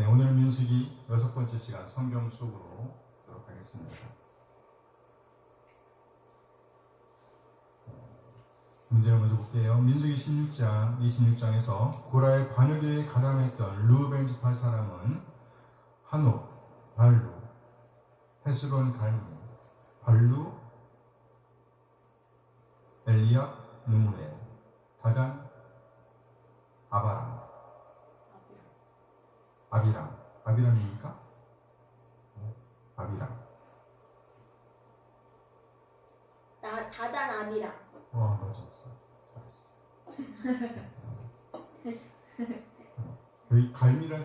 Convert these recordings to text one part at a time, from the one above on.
네, 오늘 민수기 6번째 시간 성경 속으로 가도록 하겠습니다. 문제를 먼저 볼게요. 민수기 26장에서 고라의 반역에 가담했던 르우벤 지파 사람은 한옥, 발루, 헤스론 갈미, 발루, 엘리압, 느무엘, 다단, 아바람, 아비람입니까? 아비람. 다단 아비람. 와, 맞아. 잘했어. 여기 갈미라는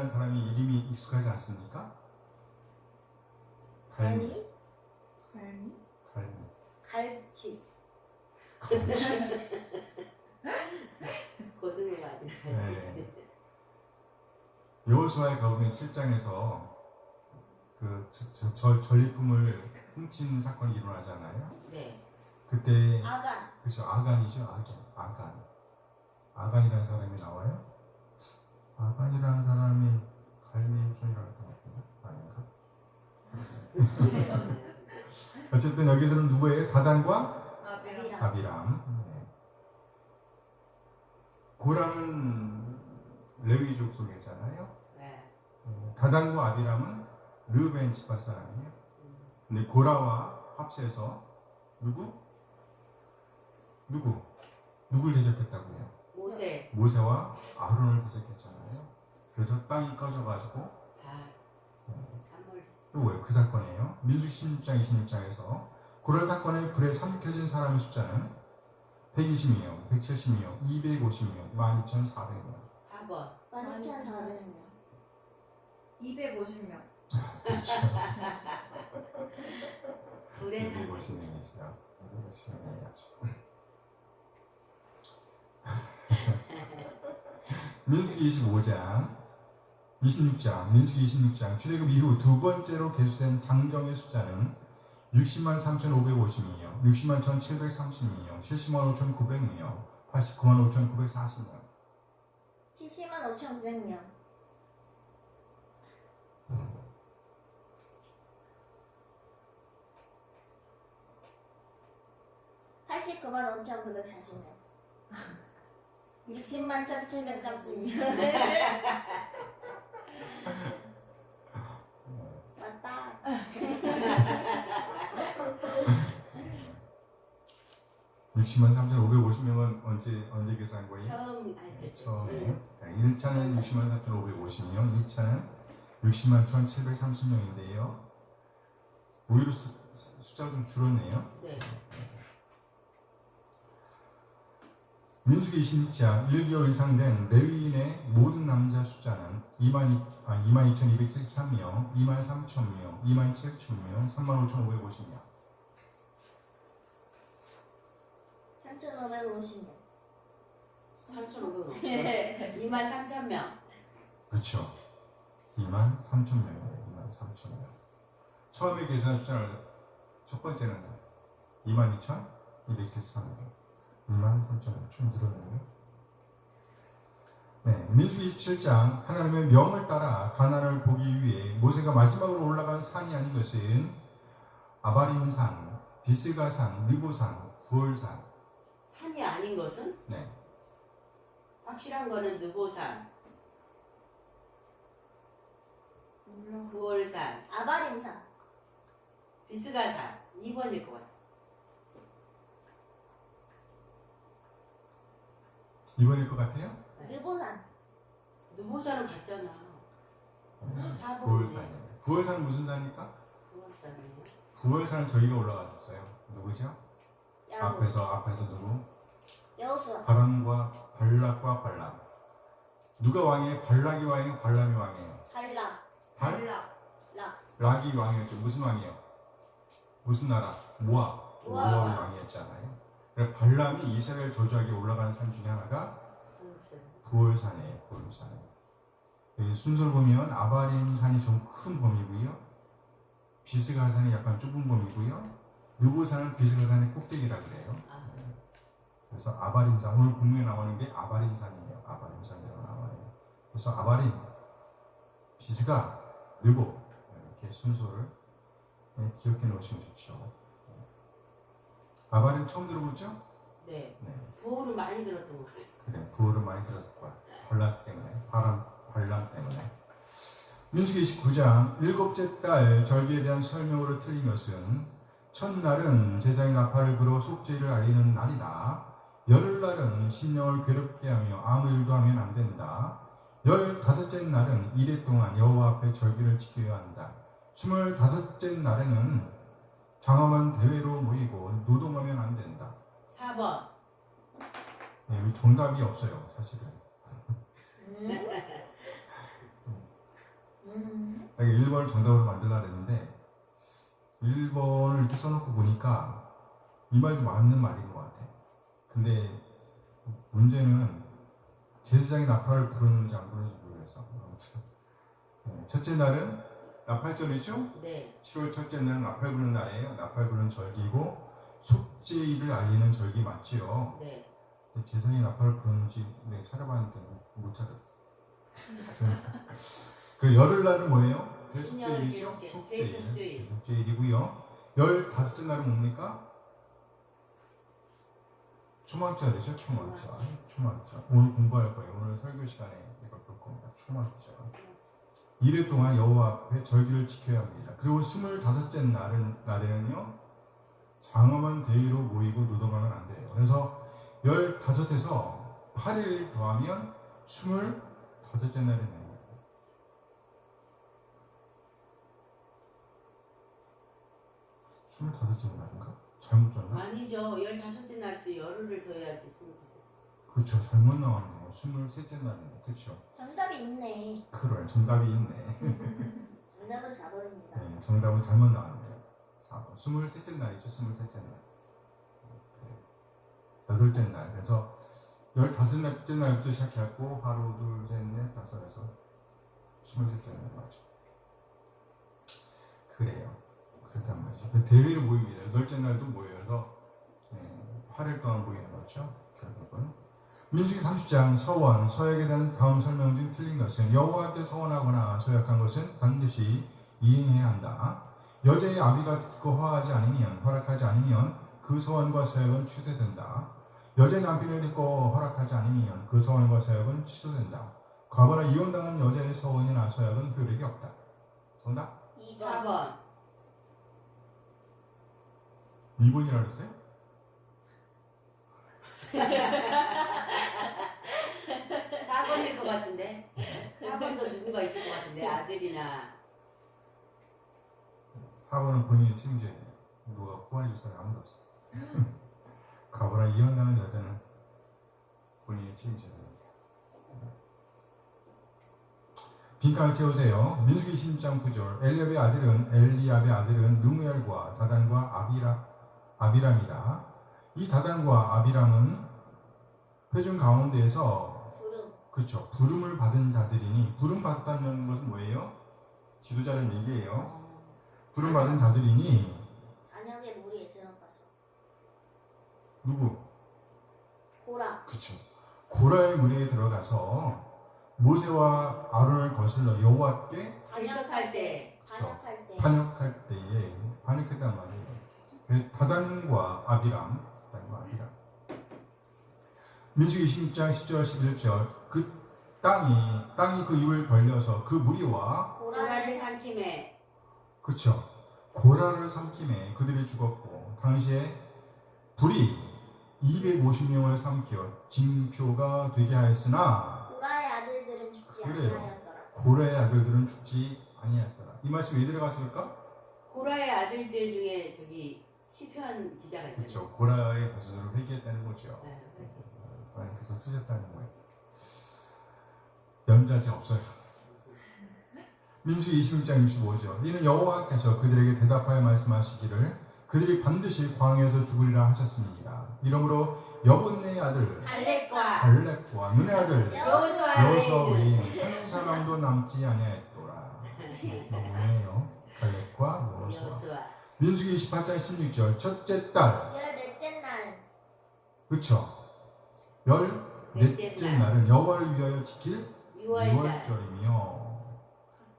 사람이 이름이 익숙하지 않습니까? 갈미. 갈치. 고등어가 아니라 네. 여호수아에 가보면 7장에서 그 전리품을 훔친 사건이 일어나잖아요. 네. 그때 아간. 그렇죠. 아간이죠. 아간이라는 사람이 나와요. 아간이라는 사람이 갈미 후손이라고 했던 것 같은데 아닌가? 어쨌든 여기서는 누구예요? 다단과 아비람. 네. 고라는 레위족 속이잖아요. 네. 다단과 아비람은 르우벤 지파 사람이에요. 근데 고라와 합세해서 누굴 대적했다고요? 모세와 아론을 대적했잖아요. 그래서 땅이 꺼져가지고 또 뭐예요? 그 사건이에요. 민수기 16장 26장에서 고라 사건에 불에 삼켜진 사람의 숫자는 120명, 170명, 250명, 12,400명. 4번 12,400명. 250명. 그렇죠. 불에 250명이죠. 250명이죠. 민수기 26장 출애굽 이후 두 번째로 계수된 장정의 숫자는 60만 3,550명, 60만 1,730명, 70만 5,900명, 89만 5,940명. 70만 5,900명. 89만 5,940명. 60만 1,730명. 맞다. 60만 3,550명은 언제 계산한 거예요? 처음 했을 때. 처음에 1차는 60만 4,550명, 2차는 60만 1,730명인데요. 오히려 숫자가 좀 줄었네요. 네. 민수기 26장 1개월 이상 된 레위인의 모든 남자 숫자는 22,273명, 23,000명, 27,000명, 35,550명. 3,550명. 3,500명. 23,000명. 그렇죠. 23,000명이에요. 23,000명. 처음에 계산한 숫자는 첫 번째는 22,273명. 23,000명. 좀 늘었네요. 네, 민수기 27장 하나님의 명을 따라 가나안을 보기 위해 모세가 마지막으로 올라간 산이 아닌 것은 아바림산, 비스가산, 느보산, 구월산. 산이 아닌 것은? 네. 확실한 거는 느보산, 구월산, 아바림산. 비스가산 2번일 것 같아. 2번일 것 같아요? 느보산. 느보산은 같잖아. 4번. 구월산이에요. 구월산은 무슨 산입니까? 구월산이에요. 구월산은 저희가 올라갔었어요. 누구죠? 야곱. 앞에서 누구? 여호수아. 바람과 발락과 발람. 누가 왕이에요? 발락이 왕이에요? 발람이 왕이에요? 락이 왕이었죠. 무슨 왕이에요? 무슨 나라? 모압이 왕이었잖아요. 그래서 발람이 이스라엘 저주하게 올라가는 산 중에 하나가 구월산이에요. 구월산. 여기 순서를 보면 아바림 산이 좀 큰 범위고요. 비스가산이 약간 좁은 범위고요. 느보산은 비스가산의 꼭대기라 그래요. 그래서 아바림산, 오늘 본문에 나오는 게 아바림산이에요. 아바림산이라고 나와요. 그래서 아바림, 비스가, 느보 이렇게 순서를 기억해 놓으시면 좋죠. 아바림 처음 들어보죠? 네. 네. 부호를 많이 들었던 것 같아요. 그래, 부호를 많이 들었을 거야. 발람 때문에, 발람 때문에. 민수기 29장 일곱째 달 절기에 대한 설명으로 틀린 것은 첫날은 제사의 나팔을 불어 속죄를 알리는 날이다. 열흘날은 심령을 괴롭게 하며 아무 일도 하면 안 된다. 15째 날은 이래 동안 여호와 앞에 절기를 지켜야 한다. 25째 날에는 장엄한 대회로 모이고 노동하면 안 된다. 4번. 네, 여기 정답이 없어요, 사실은. 여기 1번을 정답으로 만들려고 했는데 1번을 이렇게 써놓고 보니까 이 말도 맞는 말인 것 같아. 근데 문제는 제사장이 나팔을 부르는지 안 부르는지 모르겠어. 네, 첫째 날은 나팔절이죠? 네. 7월 첫째 날은 나팔 부르는 날이에요. 나팔 부르는 절기고 속죄일을 알리는 절기 맞지요? 네. 제사장이 나팔을 부르는지 내가 찾아봤는데 못 찾았어. 그 열흘날은 뭐예요? 대속죄일이죠? 속죄일. 대속죄일이고요. 15째 날은 뭡니까? 초막절이죠. 초막절. 오늘 공부할 거예요. 오늘 설교 시간에 이걸 볼 겁니다. 초막절. 이래 동안 여호와 앞에 절기를 지켜야 합니다. 그리고 25째 날에는요. 장엄한 대회로 모이고 노동하면 안 돼요. 그래서 15에서 8일 더하면 25째 날이네요. 다섯째 날인가? 잘못 줬나? 아니죠. 15째 날에서 열흘을 더 해야지. 25째. 그렇죠. 잘못 나왔네요. 23째 날이네. 그렇죠. 정답이 있네. 그래. 정답이 있네. 정답은 4번입니다. 네, 정답은 잘못 나왔네요. 4번. 23째 날이죠. 23째 날. 그래. 8째 날. 그래서 15째 날부터 시작해갖고 하루, 둘, 셋, 넷, 다섯에서 23째 날 맞죠. 그래요. 그렇단 말이죠. 대회를 모입니다. 8째 날도 모여요. 그래서 8일 동안 모이는 거죠. 결국은. 민수기 30장 서원, 서약에 대한 다음 설명 중 틀린 것은 여호와께 서원하거나 서약한 것은 반드시 이행해야 한다. 여자의 아비가 듣고 허락하지 않으면 그 서원과 서약은 취소된다. 여자의 남편이 듣고 허락하지 않으면 그 서원과 서약은 취소된다. 과거나 이혼당한 여자의 서원이나 서약은 효력이 없다. 정답? 4번. 2번이라고 했어요? 4번일 것 같은데. 4번도 누군가 있을 것 같은데. 아들이나. 4번은 본인이 책임져야 돼요. 누가 구원해줄 사람이 아무도 없어. 과거나 이혼당한 여자는 본인이 책임져야 됩니다. 빈칸을 채우세요. 민수기 26장 9절 엘리압의 아들은 느무엘과 다단과 아비람이다. 이 다단과 아비람은 회중 가운데에서 그렇죠. 부름을 받은 자들이니 부름 받았다는 것은 뭐예요? 지도자는 얘기예요. 부름 받은 자들이니 안역의 무리에 들어가서 누구? 고라. 그렇죠. 고라의 무리에 들어가서 모세와 아론을 거슬러 여호와께 반역할 때. 반역할 때. 반역했단 말이에요. 다단과 아비람. 민수기 26장 10절 11절 그 땅이 그 입을 벌려서 그 무리와 고라를 삼킴에. 그쵸. 고라를 삼킴에 그들이 죽었고 당시에 불이 250명을 삼켜 징표가 되게 하였으나 고라의 아들들은 죽지 그래요. 아니하였더라. 고라의 아들들은 죽지 아니하였더라. 이 말씀 왜 들어갔을까? 고라의 아들들 중에 저기 시편 기자가 있잖아요. 그렇죠. 고라의 자손으로 회개했다는 거죠. 네. 그래서 쓰셨다는 거예요. 연자제 없어요. 민수기 26장 65절 이는 여호와께서 그들에게 대답하여 말씀하시기를 그들이 반드시 광야에서 죽으리라 하셨습니다. 이러므로 여분의 아들 갈렙과 눈의 아들 여호수아 외에 한 사람도 남지 아니하였더라. 뭐예요? 갈렙과 여호수아. 민수기 28장 16절 첫째 달 14째 날 그쵸? 14째 날은 여호와를 위하여 지킬 6월절. 6월절이며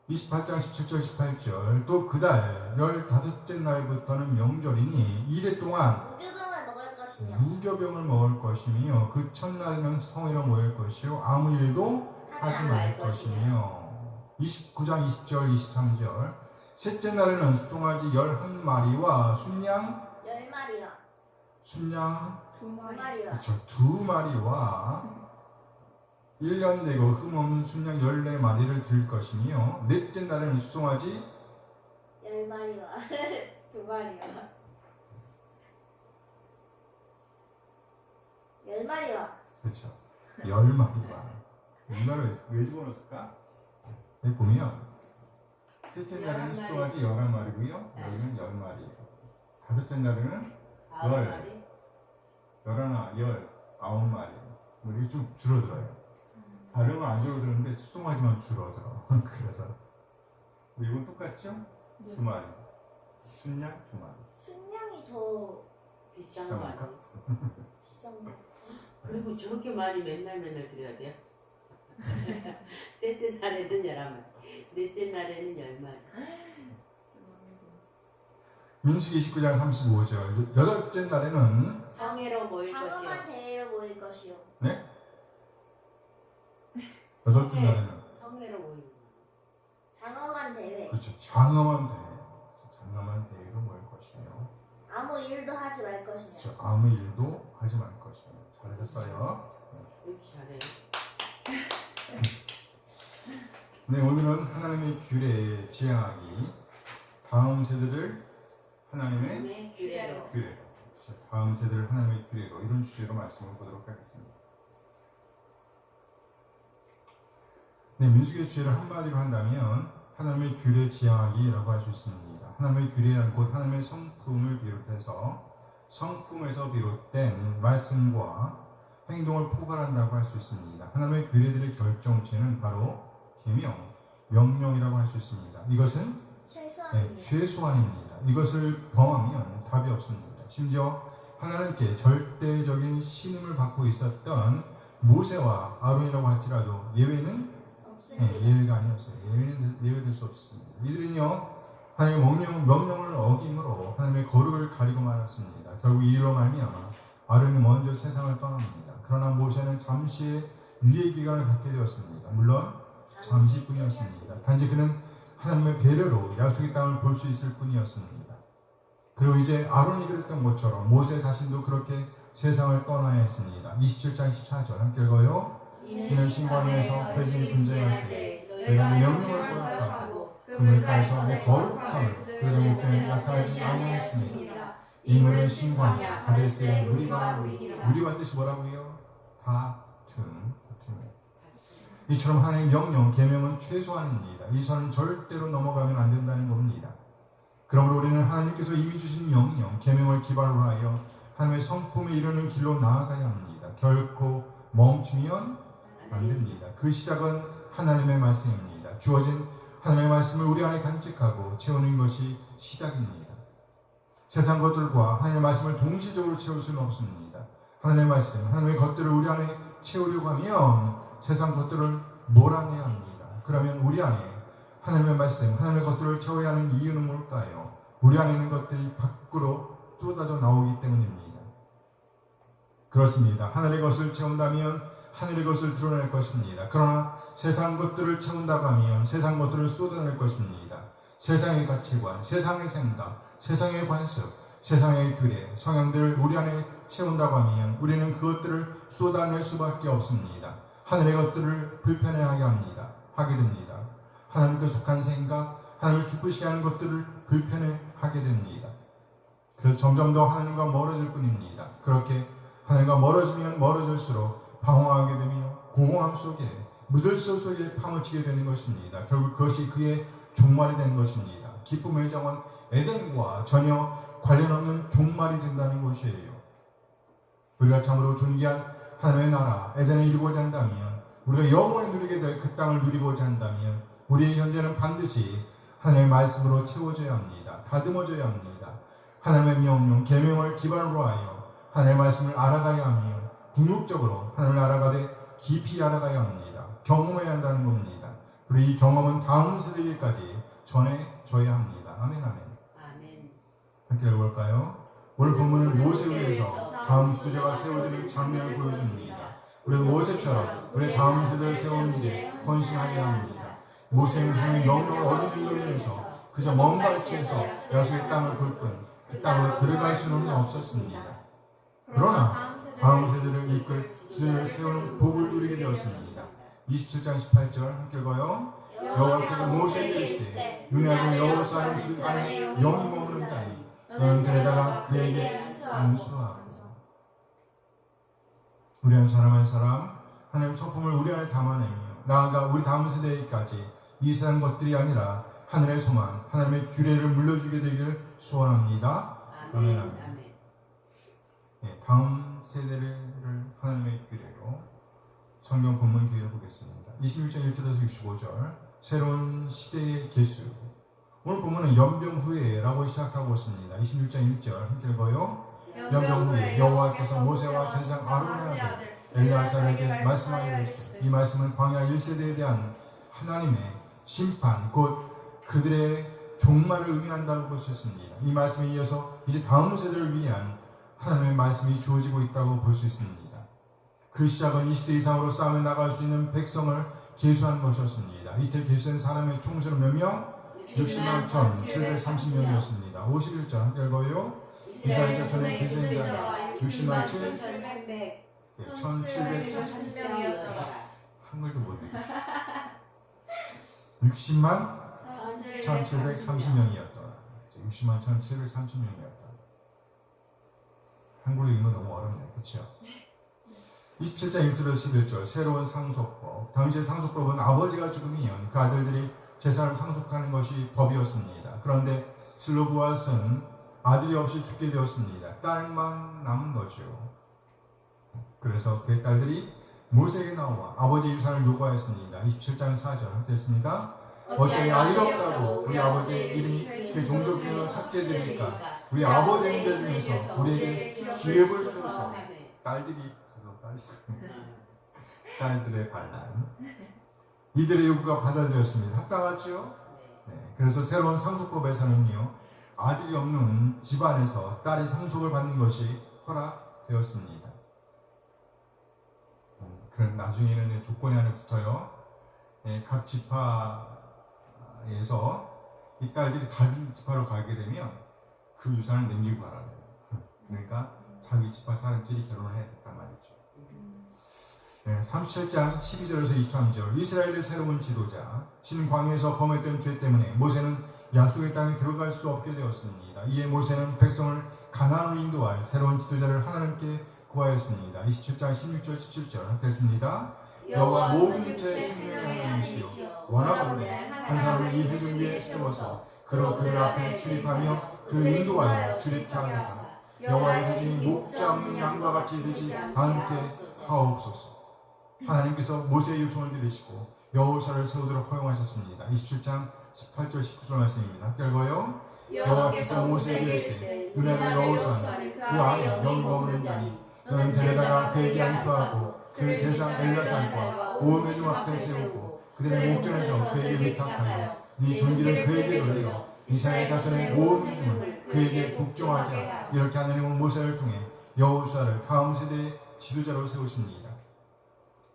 28장 17절 18절 또 그달 15째 날부터는 명절이니 이래 동안 무교병을 먹을 것이며 무교병을 먹을 것이며 그 첫날에는 성회로 모일 것이요 아무 일도 하지 말 것이며 29장 20절 23절 셋째 날에는 수송아지 11마리와 순양 10마리와 순양 2마리와 그쵸 2마리와 1년 되고 흠없는 순양 14마리를 들 것이며 넷째 날에는 수송아지 10마리와 2마리와 10마리와 그렇죠 10마리와 이거를 왜 집어넣었을까? 여기 보면 셋째 날에는 11마리. 수송아지 11마리고요 여기는 10마리예요 다섯째 날에는 9마리. 11, 19마리 이게 좀 줄어들어요 다른 건 안 줄어드는데 수송아지만 줄어들어 그래서 근데 이건 똑같죠? 2마리 순양 2마리 순양이 더 비싼 거 비싼 아니야? 비싼 거. 그리고 저렇게 많이 맨날 드려야 돼요? 셋째 날에는 11마리, 넷째 날에는 10마리. 민수기 29장 35절 여덟째 날에는 성회로 모일 것이요. 장엄한 대회로 모일 것이요. 네? 여덟째 날에는 성회로 모일 장엄한 대회. 그렇죠 장엄한 대회로 모일 것이며 아무 일도 하지 말 것이며. 그렇죠 아무 일도 하지 말 것이며 잘하셨어요 이렇게 잘해. 네 오늘은 하나님의 규례에 지향하기 다음 세대를 하나님의 네, 규례로. 규례로 그렇죠. 다음 세대를 하나님의 규례로 이런 주제로 말씀을 보도록 하겠습니다 네, 민수기의 주제를 한마디로 한다면 하나님의 규례에 지향하기라고 할 수 있습니다. 하나님의 규례란 곧 하나님의 성품을 비롯해서 성품에서 비롯된 말씀과 행동을 포괄한다고 할 수 있습니다. 하나님의 규례들의 결정체는 바로 계명, 명령이라고 할 수 있습니다. 이것은 최소한입니다. 최소한입니다. 이것을 범하면 답이 없습니다. 심지어 하나님께 절대적인 신임을 받고 있었던 모세와 아론이라고 할지라도 예외는 없습니다. 예외가 아니었어요. 예외는 예외될 수 없습니다. 이들은요 하나님의 명령을 어김으로 하나님의 거룩을 가리고 말았습니다. 결국 이로 말미암아 아론이 먼저 세상을 떠납니다. 그러나 모세는 잠시의 유예 기간을 갖게 되었습니다. 물론 잠시뿐이었습니다. 단지 그는 하나님의 배려로 약속의 땅을 볼 수 있을 뿐이었습니다. 그리고 이제 아론이 그랬던 것처럼 모세 자신도 그렇게 세상을 떠나야 했습니다. 27장 14절 함께 읽어요. 이는 신관에서 회중이 분쟁할 때 내가 내 명령을 거역하고 그 물가에서 내 거룩함을 그들의 목전에 나타내지 아니하였습니다. 이 물은 신관이야 가데스의 무리와 무리와 뜻이 뭐라고요? 다툼. 이처럼 하나님의 명령, 계명은 최소한입니다. 이 선은 절대로 넘어가면 안 된다는 겁니다. 그러므로 우리는 하나님께서 이미 주신 명령, 계명을 기반으로 하여 하나님의 성품에 이르는 길로 나아가야 합니다. 결코 멈추면 안 됩니다. 그 시작은 하나님의 말씀입니다. 주어진 하나님의 말씀을 우리 안에 간직하고 채우는 것이 시작입니다. 세상 것들과 하나님의 말씀을 동시적으로 채울 수는 없습니다. 하나님의 말씀, 하나님의 것들을 우리 안에 채우려고 하면 세상 것들을 몰아내야 합니다. 그러면 우리 안에 하나님의 말씀, 하나님의 것들을 채워야 하는 이유는 뭘까요? 우리 안에 있는 것들이 밖으로 쏟아져 나오기 때문입니다. 그렇습니다. 하늘의 것을 채운다면 하늘의 것을 드러낼 것입니다. 그러나 세상 것들을 채운다고 하면 세상 것들을 쏟아낼 것입니다. 세상의 가치관, 세상의 생각, 세상의 관습, 세상의 규례, 성향들을 우리 안에 채운다고 하면 우리는 그것들을 쏟아낼 수밖에 없습니다. 하늘의 것들을 불편해하게 하게 됩니다. 하나님께 속한 생각, 하나님을 기쁘시게 하는 것들을 불편해하게 됩니다. 그래서 점점 더 하나님과 멀어질 뿐입니다. 그렇게 하나님과 멀어지면 멀어질수록 방황하게 되며 공허함 속에 무들소 속에 파묻히게 되는 것입니다. 결국 그것이 그의 종말이 되는 것입니다. 기쁨의 정원 에덴과 전혀 관련 없는 종말이 된다는 것이에요. 우리가 참으로 존귀한 하나님의 나라 에덴에 이루고자 한다면 우리가 영원히 누리게 될 그 땅을 누리고자 한다면 우리의 현재는 반드시 하나님의 말씀으로 채워져야 합니다. 다듬어져야 합니다. 하나님의 명령, 계명을 기반으로 하여 하나님의 말씀을 알아가야 하며 궁극적으로 하나님을 알아가되 깊이 알아가야 합니다. 경험해야 한다는 겁니다. 그리고 이 경험은 다음 세대에게까지 전해져야 합니다. 아멘, 아멘. 아멘. 함께 읽어볼까요? 오늘 본문은 모세에 의해서 다음 지도자가 세워지는 장면을 보여줍니다. 우리도 모세처럼 우리 다음 세대를 세우는 일에 헌신하여야 합니다. 모세는 하나님 명령을 어긴 인도에서 그저 먼 발치에서 야수의 땅을 볼 뿐 그 땅으로 들어갈 수는 없었습니다. 그러나 다음 세대를 이끌 지도자를 세우는 복을 누리게 되었습니다. 27장 18절 함께 읽어요. 여호와께서 모세에게 이르시되 눈에 아는 여호사는 그 안에 영이 머무는 자니 너는 데려다가 그에게 안수하고. 우리 한 사람 한 사람 하나님의 소품을 우리 안에 담아내며 나아가 우리 다음 세대까지 이 세상 것들이 아니라 하늘의 소망, 하나님의 규례를 물려주게 되기를 소원합니다. 아멘, 아멘. 네, 다음 세대를 하나님의 규례로 성경 본문 교회를 보겠습니다. 26장 1절에서 65절 새로운 시대의 개수. 오늘 본문은 연병 후에라고 시작하고 있습니다. 26장 1절 함께 읽어요. 연병 후에 여호와께서 모세와 제사장 아론의 아들 엘리아살에게 말씀하여 이르시되 이 말씀은 광야 1세대에 대한 하나님의 심판 곧 그들의 종말을 의미한다고 볼 수 있습니다. 이 말씀에 이어서 이제 다음 세대를 위한 하나님의 말씀이 주어지고 있다고 볼 수 있습니다. 그 시작은 20대 이상으로 싸움에 나갈 수 있는 백성을 계수한 것이었습니다. 이때 계수된 사람의 총수는 몇 명? 60만 1,730명이었습니다. 51절 함께 읽어요. 이스라엘 자손의 계수된 자가 60만 1,730명이었더라. 한글도 못 읽겠어. 60만 1,730명이었더라. 60만 1,730명이었더라. 한글로 읽으면 너무 어렵네요. 그렇죠? 27장 1절에서 11절 새로운 상속법. 당시의 상속법은 아버지가 죽으면 그 아들들이 재산을 상속하는 것이 법이었습니다. 그런데 슬로보아스는 아들이 없이 죽게 되었습니다. 딸만 남은 거죠. 그래서 그의 딸들이 모세에게 나와 아버지의 유산을 요구하였습니다. 27장 4절 함께 했습니다. 어째 아들이 없다고 우리 아버지의 이름이 그 종족 중에서 삭제되니까 우리 아버지의 인자 중에서 우리에게 기업을 주소서. 딸들이 가서 따지고 딸들의 반란. 이들의 요구가 받아들였습니다. 합당하죠? 네, 그래서 새로운 상속법에서는요 아들이 없는 집안에서 딸이 상속을 받는 것이 허락되었습니다. 그럼 나중에는 조건이 하나 붙어요. 네, 각 지파에서 이 딸들이 다른 지파로 가게 되면 그 유산을 남기고 가라는 거예요. 그러니까 자기 지파 사람끼리 결혼을 해야 됐단 말이죠. 네, 37장 12절에서 23절 이스라엘의 새로운 지도자 신 광야에서 범했던 죄 때문에 모세는 약속의 땅에 들어갈 수 없게 되었습니다. 이에 모세는 백성을 가나안으로 인도할 새로운 지도자를 하나님께 구하였습니다. 27장 16절 17절 됐습니다. 여호와 모든 육체의 생명의 하나님이시여 원하건대 한 사람을 이 회중 위에 세워서 그로 그들 앞에 출입하며 그를 인도하여 출입케 하소서. 여호와의 회중이 목자 없는 양과 같이 되지 않게 하옵소서. 하나님께서 모세의 요청을 들으시고 여호사를 세우도록 허용하셨습니다. 27장 18절 19절 말씀입니다. 함께 읽어요. 여호와께서 모세에게 이르시되 눈에 아는 여호사는 그 안에 영이 머무는 자니 너는 데려다가 그에게 안수하고 그를 제사장 엘리아살과 온 회중 앞에 세우고 그들의 목전에서 그에게 위탁하여 네 존귀를 그에게 돌려 이스라엘 자손의 온 회중을 그에게 복종하게 하라. 이렇게 하나님은 모세를 통해 여호수아를 다음 세대의 지도자로 세우십니다.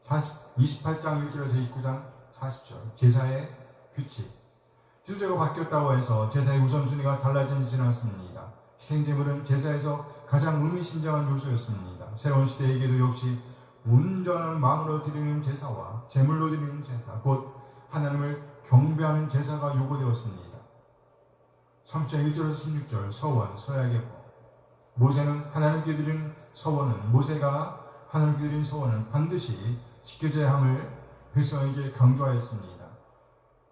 28장 1절에서 29장 40절 제사의 규칙. 지도자가 바뀌었다고 해서 제사의 우선순위가 달라지지는 않습니다. 희생제물은 제사에서 가장 의미심장한 요소였습니다. 새로운 시대에게도 역시 온전한 마음으로 드리는 제사와 제물로 드리는 제사, 곧 하나님을 경배하는 제사가 요구되었습니다. 3장 1절에서 16절 서원, 서약의 법. 모세는 하나님께 드리는 서원은 모세가 하나님께 드린 서원은 반드시 지켜져야 함을 백성에게 강조하였습니다.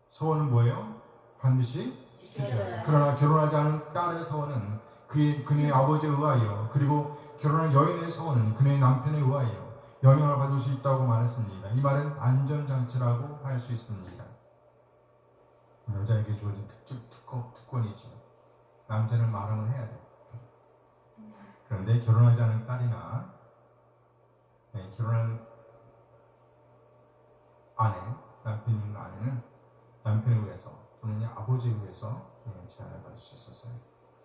서원은 뭐예요? 반드시 지켜져야. 그러나 결혼하지 않은 딸의 서원은 그녀의 아버지에 의하여 그리고 결혼한 여인의 서원은 그녀의 남편에 의하여 영향을 받을 수 있다고 말했습니다. 이 말은 안전장치라고 할 수 있습니다. 여자에게 주어진 특권이죠. 남자는 마름을 해야 돼. 그런데 결혼하지 않은 딸이나 결혼한 아내, 남편이 있는 아내는 남편에 의해서 또는 아버지에 의해서 제한을 받을 수 있었어요.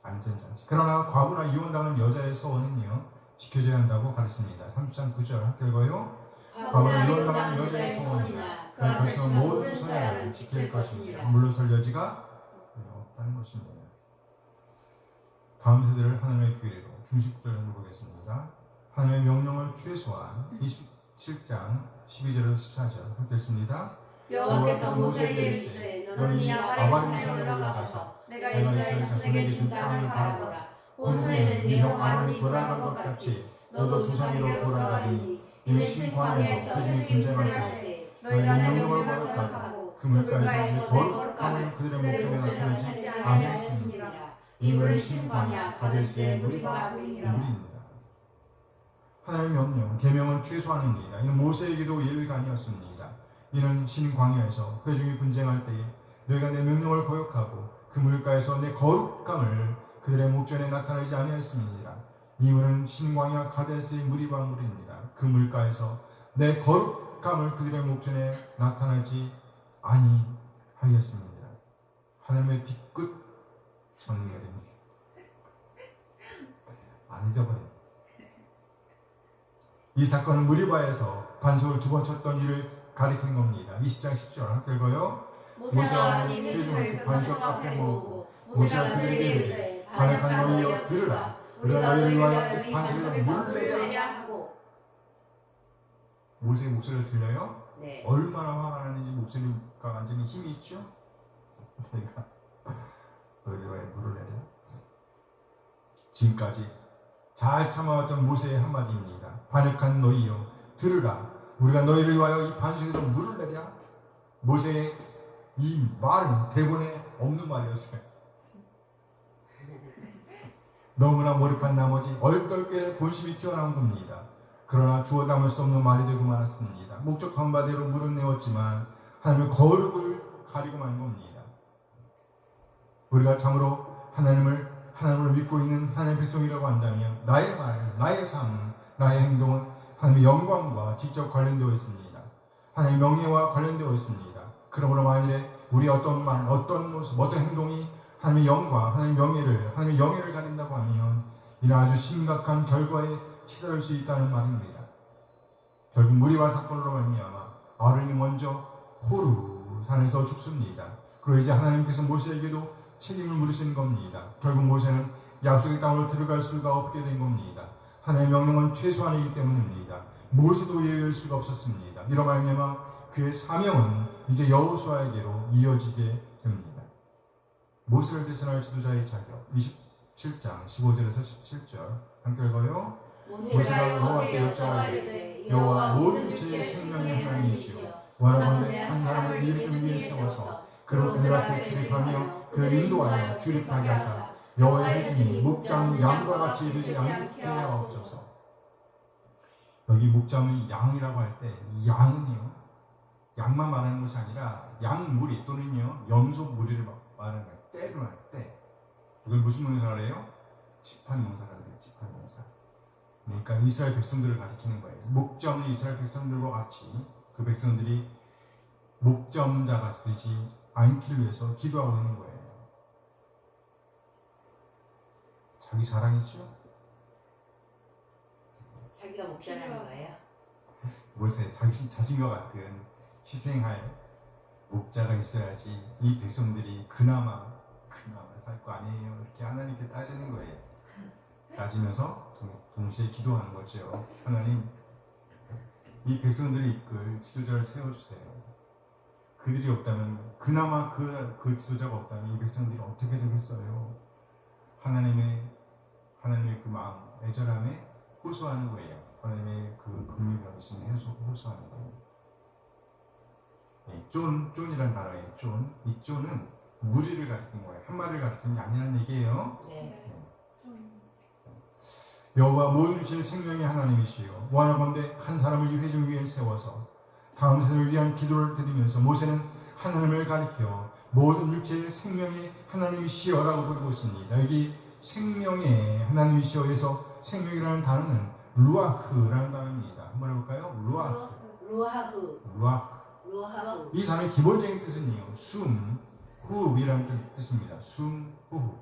안전장치. 그러나 과부나 이혼당한 여자의 서원은요 지켜져야 한다고 가르칩니다. 30장 9절 함께 읽어요. 과부나 이혼당한 여자의 서원이나 그가 결심한 모든 서약은 지킬 것이니라. 물러설 여지가 없다는 것입니다. 다음 세대를 하나님의 교회로 중심적으로 보겠습니다. 하나님의 명령을 최소한 27장 12절에서 14절 함께 읽습니다. 여호와께서 모세에게 이르시되 너는 이 아바림 산에 올라가서 내가 이스라엘 자손에게 준 땅을 바라보라. 온 후에는 네 형 아론이 돌아간 것 같이 너도 조상에게로 돌아가리니 이는 신광야에서 회중이 분쟁할 때 너희가 내 명령을 거역하고 그 물가에서 내 거룩함을 그들의 목전에 나타내지 아니하였습니다. 이 물은 신광야 가데스의 무리바 물이니라. 하나님의 명령, 계명은 최소한입니다. 이는 모세에게도 예외가 아니었습니다. 이는 신광야에서 회중이 분쟁할 때에 너희가 내 명령을 거역하고 그 물가에서 내 거룩함을 그들의 목전에 나타내지 아니하였습니다. 이 물은 신광야 가데스의 무리바 물입니다. 그 물가에서 내 거룩함을 그들의 목전에 나타내지 아니하였습니다. 하나님의 뒤끝 정렬입니다. 안 잊어버립니다. 이 사건은 무리바에서 반석을 두 번 쳤던 일을 가리키는 겁니다. 20장 10절 함께 읽어요. 모세와 아론이 회중을 그 반석 앞에 모으고 모세가 그들에게 이르되 반역한 너희여 들으라. 우리가 너희를 위하여 이 반석에서 물을 내랴 내랴 하고. 모세의 목소리를 들려요? 네. 얼마나 화가 나는지 목소리가 완전히 힘이 있죠? 내가 너희를 위하여 물을 내랴. 지금까지 잘 참아왔던 모세의 한마디입니다. 반역한 너희여 들으라. 우리가 너희를 위하여 이 반석에서 물을 내랴. 모세의 이 말은 대본에 없는 말이었어요. 너무나 몰입한 나머지 얼떨결에 본심이 튀어나온 겁니다. 그러나 주워 담을 수 없는 말이 되고 말았습니다. 목적한 바대로 물은 내었지만 하나님의 거룩을 가리고 만 겁니다. 우리가 참으로 하나님을 믿고 있는 하나님의 백성이라고 한다면 나의 말, 나의 삶, 나의 행동은 하나님의 영광과 직접 관련되어 있습니다. 하나님의 명예와 관련되어 있습니다. 그러므로 만일에 우리 어떤 말, 어떤 모습, 어떤 행동이 하나님의 영광, 하나님의 명예를, 하나님의 영예를 가린다고 하면 이는 아주 심각한 결과에 치달을 수 있다는 말입니다. 결국 무리와 사건으로 말미암아 아론이 먼저 호르 산에서 죽습니다. 그리고 이제 하나님께서 모세에게도 책임을 물으시는 겁니다. 결국 모세는 약속의 땅으로 들어갈 수가 없게 된 겁니다. 하나님의 명령은 최소한이기 때문입니다. 모세도 예외일 수가 없었습니다. 이로 말미암아 그의 사명은 이제 여호수아에게로 이어지게 됩니다. 모세를 대신할 지도자의 자격 27장 15절에서 17절 함께 읽어요. 모세가 여호와께 여쭤가 이르되 여호와 모든 육체의 생명의 하나님이시여 원하건대 한 사람을 이 회중 위에 세워서 그로 그들 앞에 출입하며 그를 인도하여 출입하게 하사 여호와의 회중이 목장 양과 같이 되지 않게 하옵소서. 여기 목장은 양이라고 할 때 이 양은요 양만 말하는 것이 아니라 양무리 또는요 염소무리를 말하는 거예요. 때를 할 때. 이걸 무슨 명사를 해요? 집합명사라고 해요. 집합명사. 그러니까 이스라엘 백성들을 가리키는 거예요. 목자는 이스라엘 백성들과 같이 그 백성들이 목자가 되지 않기 위해서 기도하고 있는 거예요. 자기 자랑이죠? 자기가 목자라는 거예요. 모세 자신과 같은 희생할 목자가 있어야지 이 백성들이 그나마 살 거 아니에요. 이렇게 하나님께 따지는 거예요. 따지면서 동시에 기도하는 거죠. 하나님, 이 백성들을 이끌 지도자를 세워주세요. 그들이 없다면 그나마 그 지도자가 없다면 이 백성들이 어떻게 되겠어요? 하나님의 그 마음, 애절함에 호소하는 거예요. 하나님의 그 긍휼하심에 호소하는 거예요. 쫀이라는 단어예요. 이 쫀은 무리를 가리키는 거예요. 한 마리를 가리키는 게 아니라는 얘기예요. 네. 여호와 모든 육체의 생명의 하나님이시요 원하건대 한 사람을 이 회중 위에 세워서 다음 세대를 위한 기도를 드리면서 모세는 하나님을 가리켜 모든 육체의 생명의 하나님이시여라고 부르고 있습니다. 여기 생명의 하나님이시여에서 생명이라는 단어는 루아흐라는 단어입니다. 한번 해볼까요? 루아흐. 루하고 이 단어의 기본적인 뜻은요, 숨, 호흡이라는 뜻입니다. 숨, 호흡.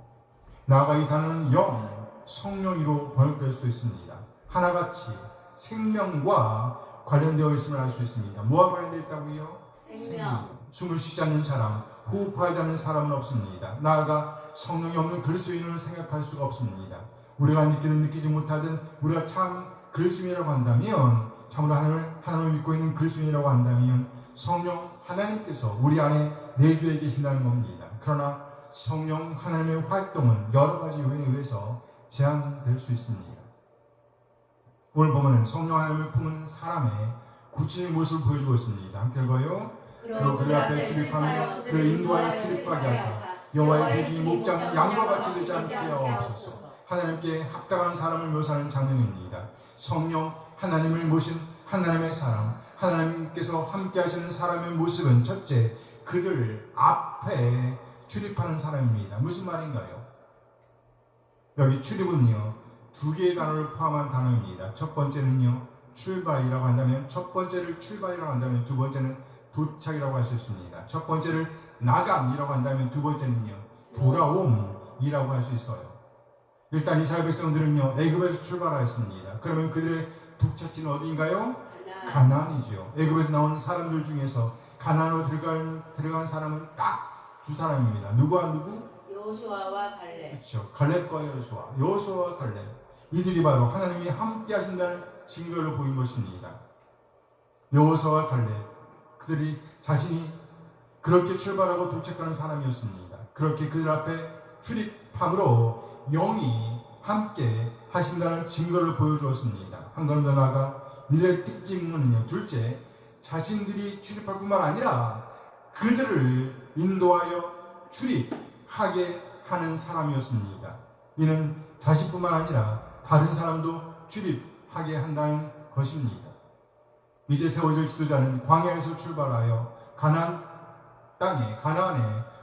나아가 이 단어는 영, 성령으로 번역될 수도 있습니다. 하나같이 생명과 관련되어 있음을 알 수 있습니다. 뭐와 관련되어 있다고요? 생명. 숨을 쉬지 않는 사람, 호흡하지 않는 사람은 없습니다. 나아가 성령이 없는 그리스도인을 생각할 수가 없습니다. 우리가 느끼든 느끼지 못하든 우리가 참 그리스도인이라고 한다면, 참으로 하나님을 믿고 있는 그리스도인이라고 한다면 성령 하나님께서 우리 안에 내주해 계신다는 겁니다. 그러나 성령 하나님의 활동은 여러 가지 요인에 의해서 제한될 수 있습니다. 오늘 보면은 성령 하나님을 품은 사람의 구체적인 모습을 보여주고 있습니다. 함께 읽어요. 그리고 그들 앞에 출입하며 그를 인도하여 출입하게 하사 여호와의 배중이 목장 양과 같이 되지 않게 하옵소서. 하나님께 합당한 사람을 묘사하는 장면입니다. 성령 하나님을 모신 하나님의 사람, 하나님께서 함께 하시는 사람의 모습은 첫째, 그들 앞에 출입하는 사람입니다. 무슨 말인가요? 여기 출입은요, 두 개의 단어를 포함한 단어입니다. 첫 번째는요, 출발이라고 한다면, 첫 번째를 출발이라고 한다면 두 번째는 도착이라고 할 수 있습니다. 첫 번째를 나감이라고 한다면 두 번째는요, 돌아옴이라고 할 수 있어요. 일단 이스라엘 백성들은요, 애굽에서 출발하였습니다. 그러면 그들의 도착지는 어디인가요? 가나안이죠. 애굽에서 나온 사람들 중에서 가나안으로 들어간 사람은 딱 두 사람입니다. 누구와 누구? 여호수아와 갈렙. 그렇죠. 갈렙과 여호수아와 갈렙. 이들이 바로 하나님이 함께 하신다는 증거를 보인 것입니다. 여호수아와 갈렙, 그들이 자신이 그렇게 출발하고 도착하는 사람이었습니다. 그렇게 그들 앞에 출입함으로 영이 함께 하신다는 증거를 보여주었습니다. 한 걸음 더 나아가 이들의 특징은요, 둘째, 자신들이 출입할 뿐만 아니라 그들을 인도하여 출입하게 하는 사람이었습니다. 이는 자신뿐만 아니라 다른 사람도 출입하게 한다는 것입니다. 이제 세워질 지도자는 광야에서 출발하여 가나안에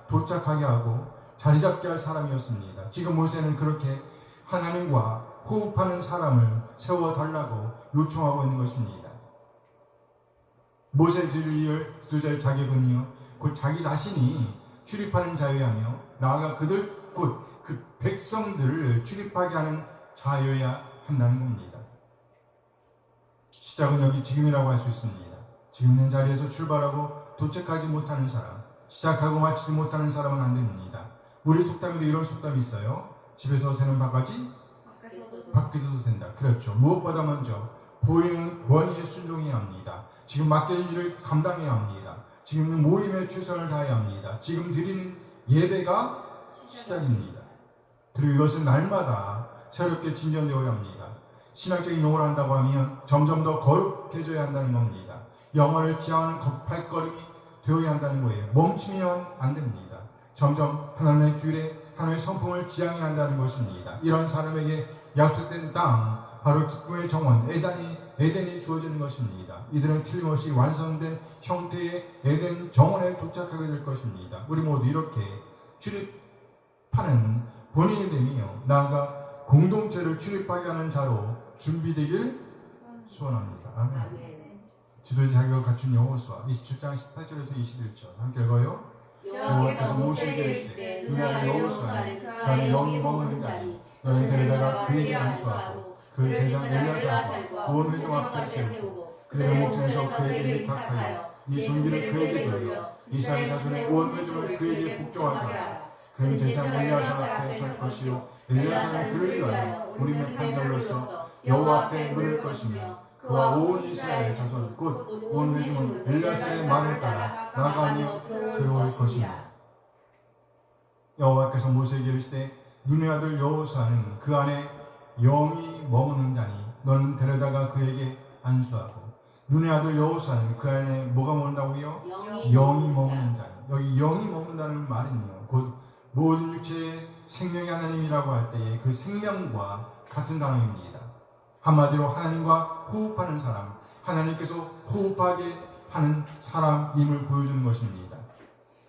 도착하게 하고 자리 잡게 할 사람이었습니다. 지금 모세는 그렇게 하나님과 호흡하는 사람을 세워달라고 요청하고 있는 것입니다. 모세의 지도자의 자격은요, 곧 자기 자신이 출입하는 자여야 하며, 나아가 그들 곧 그 백성들을 출입하게 하는 자여야 한다는 겁니다. 시작은 여기 지금이라고 할 수 있습니다. 지금 있는 자리에서 출발하고 도착하지 못하는 사람, 시작하고 마치지 못하는 사람은 안 됩니다. 우리 속담에도 이런 속담이 있어요. 집에서 새는 바가지 밖에서도 샌다. 그렇죠. 무엇보다 먼저 보이는 권위에 순종해야 합니다. 지금 맡겨진 일을 감당해야 합니다. 지금 있는 모임에 최선을 다해야 합니다. 지금 드리는 예배가 시작입니다. 그리고 이것은 날마다 새롭게 진전되어야 합니다. 신학적인 용어를 한다고 하면 점점 더 거룩해져야 한다는 겁니다. 영어를 지향하는 발걸음이 되어야 한다는 거예요. 멈추면 안 됩니다. 점점 하나님의 규례, 하나님의 성품을 지향해야 한다는 것입니다. 이런 사람에게 약속된 땅, 바로 기쁨의 정원, 에덴이 주어지는 것입니다. 이들은 틀림없이 완성된 형태의 에덴 정원에 도착하게 될 것입니다. 우리 모두 이렇게 출입하는 본인이 되며, 나아가 공동체를 출입하게 하는 자로 준비되길 소원합니다. 아멘. 지도자 자격을 갖춘 여호수아 27장 18절에서 21절 함께 읽어요. 여호와께서 모세에게 이르시되 누나 여호수아는 그 안에 영이 머무는 자니 너는 데려다가 그에게 안수하고 그 제자 엘리야살과 온 회중 앞에 세우고 그들의 목전에서 그에게 입학하여 네 존귀를 그에게 돌려 이스라엘 자손의 온 회중을 그에게 복종하게 하라. 그는 제사 엘리야살 앞에 설 것이요 엘리야살은 그를 위하여 우리의 판결로서 여호와 앞에 물을 것이며 그와 온 이스라엘 자손 곧 온 회중은 엘리야살의 말을 따라 나가며 들어올 것이며. 여호와께서 모세에게 이르시되 눈의 아들 여호수아는 그 안에 영이 머무는 자니 너는 데려다가 그에게 안수하고. 눈의 아들 여호수아는 그 안에 뭐가 머문다고요? 영이 머무는 자니. 여기 영이 머문다는 말은요, 곧 모든 육체의 생명의 하나님이라고 할 때에 그 생명과 같은 단어입니다. 한마디로 하나님과 호흡하는 사람, 하나님께서 호흡하게 하는 사람임을 보여주는 것입니다.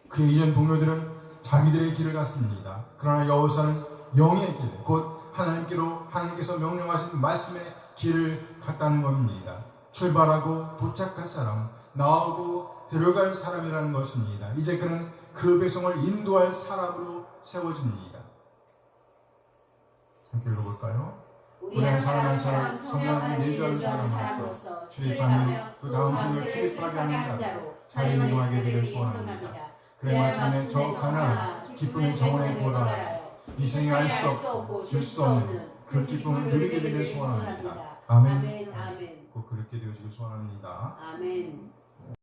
그의 이전 동료들은 자기들의 길을 갔습니다. 그러나 여호수아는 영의 길, 곧 하나님께서 명령하신 말씀의 길을 갔다는 겁니다. 출발하고 도착할 사람, 나오고 들어갈 사람이라는 것입니다. 이제 그는 그 백성을 인도할 사람으로 세워집니다. 함께 읽어볼까요? 우리 한 사람 한 사람 성령 하나님을 내주하는 내주하는 사람으로서 사람으로서 출입하며 그 다음 또 생을 세를 출입하게 하는 자로 자리를 이동하게 되길 되기를 소원합니다. 소원합니다. 그래야 자네 저 가난 기쁨의 정원에 보라 이 생에 알 수 없고 줄 수도 없는 그 기쁨을 누리게 되길 소원합니다. 아멘. 아멘. 꼭 그렇게 되어지길 소원합니다. 아멘.